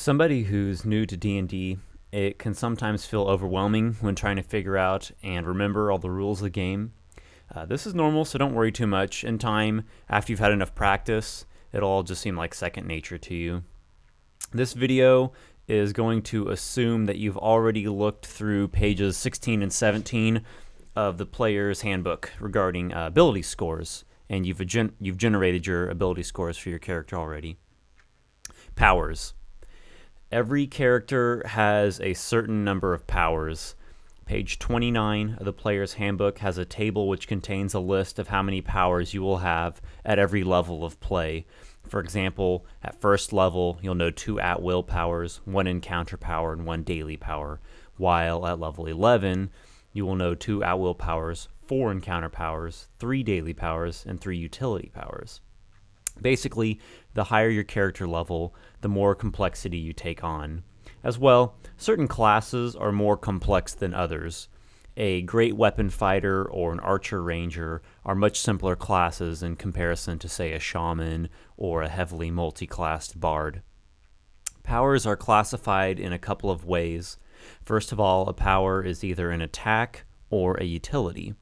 To somebody who's new to D&D, it can sometimes feel overwhelming when trying to figure out and remember all the rules of the game. This is normal, so don't worry too much. In time, after you've had enough practice, it'll all just seem like second nature to you. This video is going to assume that you've already looked through pages 16 and 17 of the player's handbook regarding ability scores, and you've generated your ability scores for your character already. Powers. Every character has a certain number of powers. Page 29 of the player's handbook has a table which contains a list of how many powers you will have at every level of play. For example, at first level, you'll know 2 at-will powers, 1 encounter power, and 1 daily power, while at level 11, you will know 2 at-will powers, 4 encounter powers, 3 daily powers, and 3 utility powers. Basically, the higher your character level, the more complexity you take on. As well, certain classes are more complex than others. A great weapon fighter or an archer ranger are much simpler classes in comparison to, say, a shaman or a heavily multi-classed bard. Powers are classified in a couple of ways. First of all, a power is either an attack or a utility.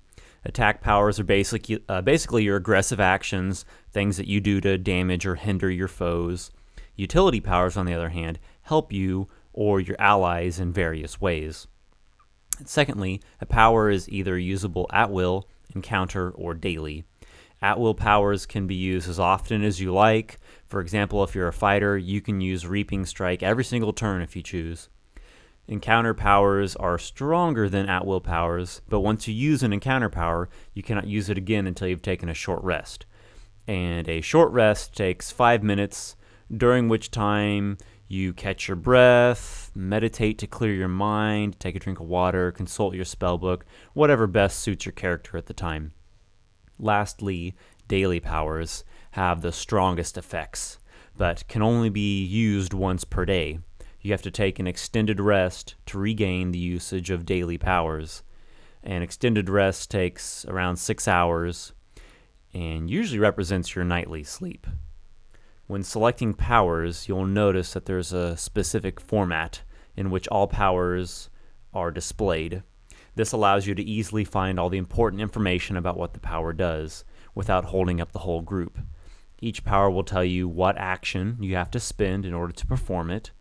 Attack powers are basically your aggressive actions, things that you do to damage or hinder your foes. Utility powers, on the other hand, help you or your allies in various ways. Secondly, a power is either usable at will, encounter, or daily. At-will powers can be used as often as you like. For example, if you're a fighter, you can use Reaping Strike every single turn if you choose. Encounter powers are stronger than at-will powers, but once you use an encounter power, you cannot use it again until you've taken a short rest. And a short rest takes 5 minutes, during which time you catch your breath, meditate to clear your mind, take a drink of water, consult your spellbook, whatever best suits your character at the time. Lastly, daily powers have the strongest effects, but can only be used once per day. You have to take an extended rest to regain the usage of daily powers. An extended rest takes around 6 hours and usually represents your nightly sleep. When selecting powers, you'll notice that there's a specific format in which all powers are displayed. This allows you to easily find all the important information about what the power does without holding up the whole group. Each power will tell you what action you have to spend in order to perform it,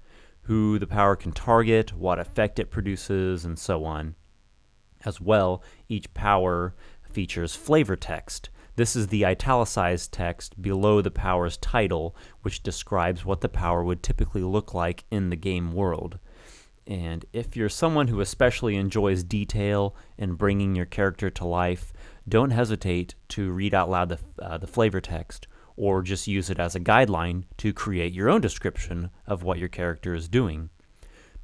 who the power can target, what effect it produces, and so on. As well, each power features flavor text. This is the italicized text below the power's title, which describes what the power would typically look like in the game world. And if you're someone who especially enjoys detail and bringing your character to life, don't hesitate to read out loud the flavor text, or just use it as a guideline to create your own description of what your character is doing.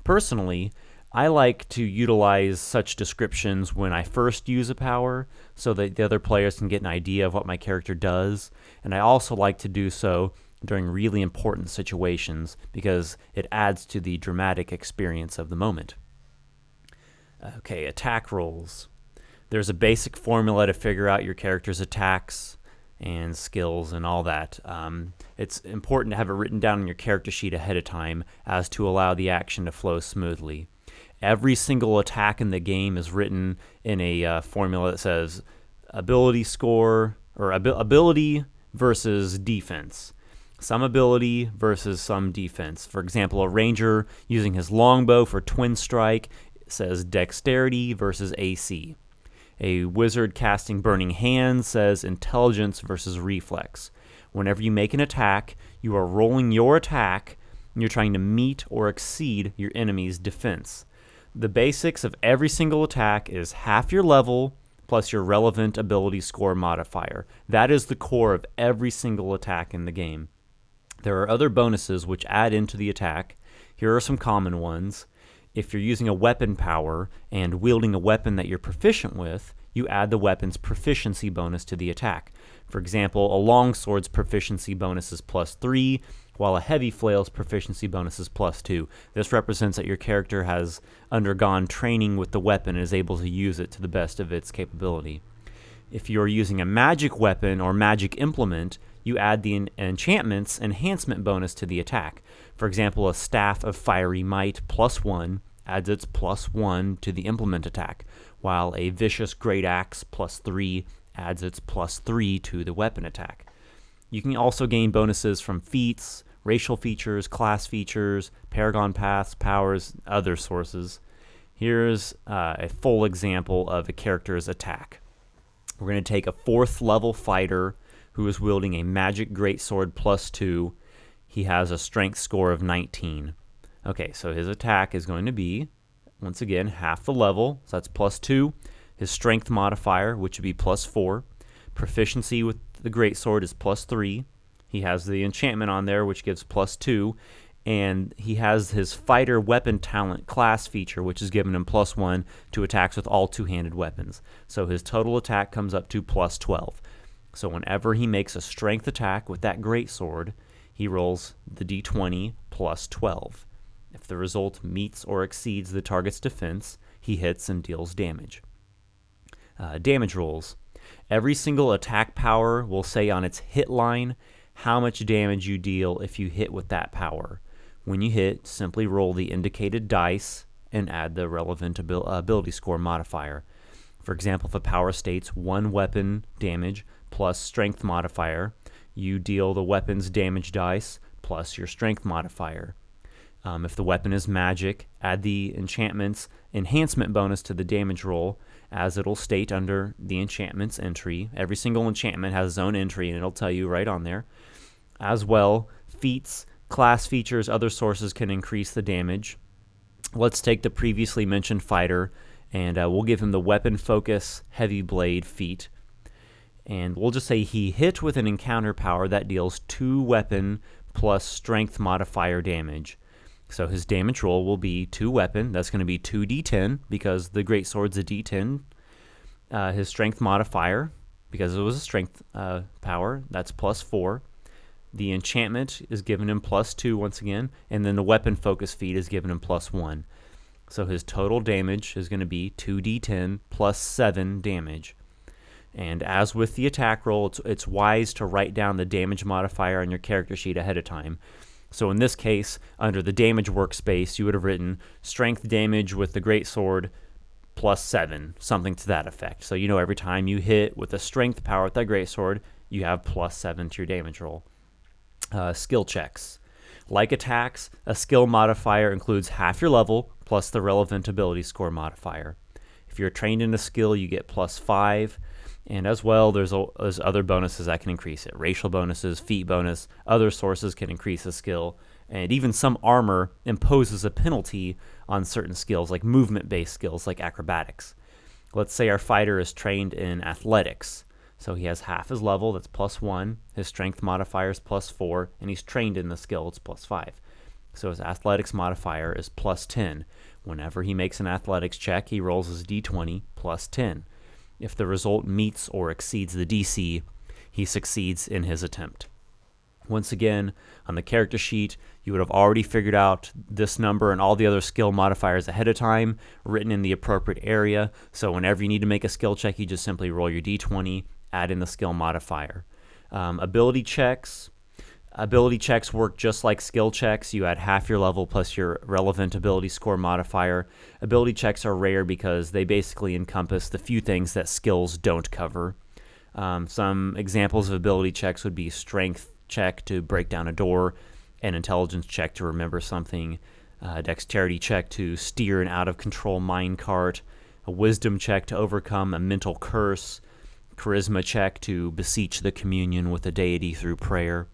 Personally, I like to utilize such descriptions when I first use a power so that the other players can get an idea of what my character does, and I also like to do so during really important situations because it adds to the dramatic experience of the moment. Okay, attack rolls. There's a basic formula to figure out your character's attacks and skills and all that. It's important to have it written down on your character sheet ahead of time as to allow the action to flow smoothly. Every single attack in the game is written in a formula that says ability score, or ability versus defense. Some ability versus some defense. For example, a ranger using his longbow for twin strike says dexterity versus AC. A wizard casting Burning Hands says intelligence versus reflex. Whenever you make an attack, you are rolling your attack and you're trying to meet or exceed your enemy's defense. The basics of every single attack is half your level plus your relevant ability score modifier. That is the core of every single attack in the game. There are other bonuses which add into the attack. Here are some common ones. If you're using a weapon power and wielding a weapon that you're proficient with, you add the weapon's proficiency bonus to the attack. For example, a longsword's proficiency bonus is +3, while a heavy flail's proficiency bonus is +2. This represents that your character has undergone training with the weapon and is able to use it to the best of its capability. If you're using a magic weapon or magic implement, you add the enchantments enhancement bonus to the attack. For example, a staff of fiery might +1 adds its +1 to the implement attack, while a vicious great axe +3 adds its +3 to the weapon attack. You can also gain bonuses from feats, racial features, class features, paragon paths, powers, other sources. Here's a full example of a character's attack. We're going to take a 4th level fighter who is wielding a magic greatsword +2. He has a strength score of 19. Okay, so his attack is going to be, once again, half the level, so that's +2. His strength modifier, which would be +4. Proficiency with the greatsword is +3. He has the enchantment on there, which gives +2. And he has his fighter weapon talent class feature, which is giving him +1 to attacks with all two-handed weapons. So his total attack comes up to +12. So whenever he makes a strength attack with that greatsword, he rolls the d20 +12. If the result meets or exceeds the target's defense, he hits and deals damage. Damage rolls. Every single attack power will say on its hit line how much damage you deal if you hit with that power. When you hit, simply roll the indicated dice and add the relevant ability score modifier. For example, if a power states 1 weapon damage plus strength modifier, you deal the weapon's damage dice plus your strength modifier. If the weapon is magic, add the enchantment's enhancement bonus to the damage roll, as it'll state under the enchantments entry. Every single enchantment has its own entry, and it'll tell you right on there. As well, feats, class features, other sources can increase the damage. Let's take the previously mentioned fighter, and we'll give him the weapon focus heavy blade feat. And we'll just say he hit with an encounter power that deals 2 weapon plus strength modifier damage. So his damage roll will be 2 weapon. That's going to be 2d10 because the greatsword's a d10. His strength modifier, because it was a strength power, that's +4. The enchantment is giving him +2 once again, and then the weapon focus feat is giving him +1. So his total damage is going to be 2d10 plus 7 damage. And as with the attack roll, it's wise to write down the damage modifier on your character sheet ahead of time. So in this case, under the damage workspace, you would have written strength damage with the greatsword +7, something to that effect. So you know every time you hit with a strength power with that greatsword, you have +7 to your damage roll. Skill checks. Like attacks, a skill modifier includes half your level plus the relevant ability score modifier. If you're trained in a skill, you get +5. And as well, there's other bonuses that can increase it. Racial bonuses, feat bonus, other sources can increase a skill. And even some armor imposes a penalty on certain skills, like movement-based skills, like acrobatics. Let's say our fighter is trained in athletics. So he has half his level, that's +1. His strength modifier is +4, and he's trained in the skill, it's +5. So his athletics modifier is +10. Whenever he makes an athletics check, he rolls his d20 +10. If the result meets or exceeds the DC, he succeeds in his attempt. Once again, on the character sheet, you would have already figured out this number and all the other skill modifiers ahead of time, written in the appropriate area. So whenever you need to make a skill check, you just simply roll your d20, add in the skill modifier. Ability checks. Ability checks work just like skill checks. You add half your level plus your relevant ability score modifier. Ability checks are rare because they basically encompass the few things that skills don't cover. Some examples of ability checks would be strength check to break down a door, an intelligence check to remember something, a dexterity check to steer an out-of-control minecart, a wisdom check to overcome a mental curse, charisma check to beseech the communion with a deity through prayer.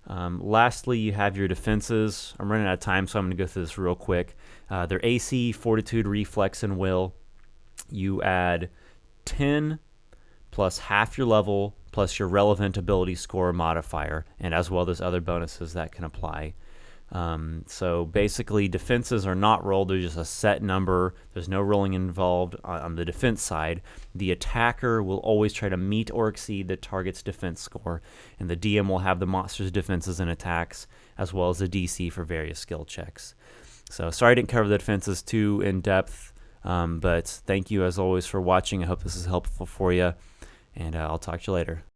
Lastly, you have your defenses. I'm running out of time, so I'm going to go through this real quick. They're AC, Fortitude, Reflex, and Will. You add 10 plus half your level plus your relevant ability score modifier, and as well there's other bonuses that can apply. So basically, defenses are not rolled. They're just a set number. There's no rolling involved on the defense side. The attacker will always try to meet or exceed the target's defense score, and the DM will have the monster's defenses and attacks, as well as the DC for various skill checks. So sorry I didn't cover the defenses too in depth, but thank you as always for watching. I hope this is helpful for you, and I'll talk to you later.